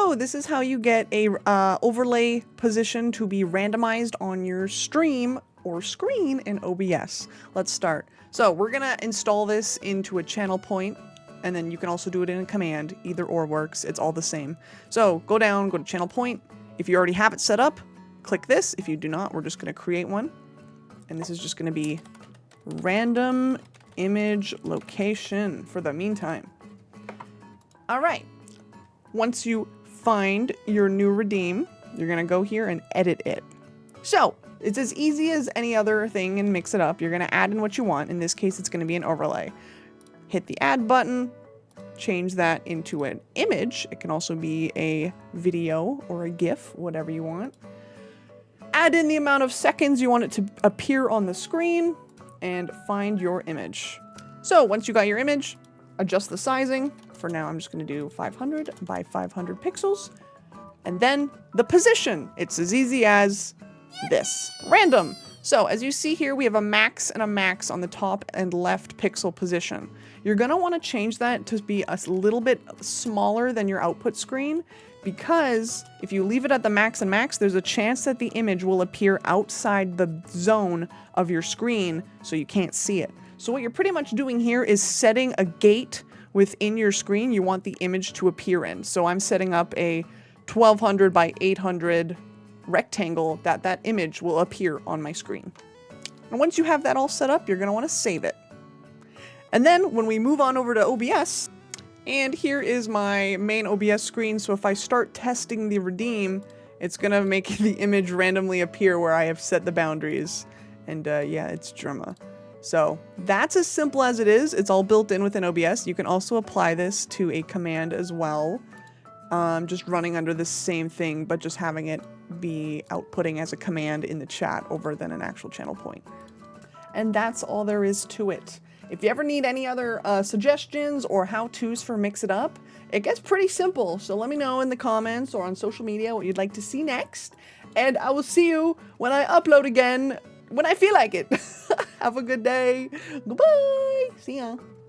So this is how you get a overlay position to be randomized on your stream or screen in OBS. Let's start. So we're gonna install this into a channel point, and then you can also do it in a command. Either or works. It's all the same. So go down, go to channel point. If you already have it set up, click this. If you do not, we're just gonna create one. And this is just gonna be random image location for the meantime. All right. Once you find your new redeem, you're gonna go here and edit it. So it's as easy as any other thing and mix it up. You're gonna add in what you want. In this case, it's gonna be an overlay. Hit the add button, change that into an image. It can also be a video or a GIF, whatever you want. Add in the amount of seconds you want it to appear on the screen and find your image. So once you got your image, adjust the sizing. For now, I'm just going to do 500 by 500 pixels. And then the position. It's as easy as this. Random. So as you see here, we have a max and a max on the top and left pixel position. You're going to want to change that to be a little bit smaller than your output screen, because if you leave it at the max and max, there's a chance that the image will appear outside the zone of your screen, so you can't see it. So what you're pretty much doing here is setting a gate within your screen you want the image to appear in. So I'm setting up a 1200 by 800 rectangle that image will appear on my screen. And once you have that all set up, you're going to want to save it. And then when we move on over to OBS, and here is my main OBS screen, so if I start testing the redeem, it's going to make the image randomly appear where I have set the boundaries. And yeah, it's drama. So that's as simple as it is. It's all built in within OBS. You can also apply this to a command as well. Just running under the same thing, but just having it be outputting as a command in the chat over than an actual channel point. And that's all there is to it. If you ever need any other suggestions or how-tos for Mix It Up, it gets pretty simple. So let me know in the comments or on social media what you'd like to see next. And I will see you when I upload again, when I feel like it. Have a good day. Goodbye. See ya.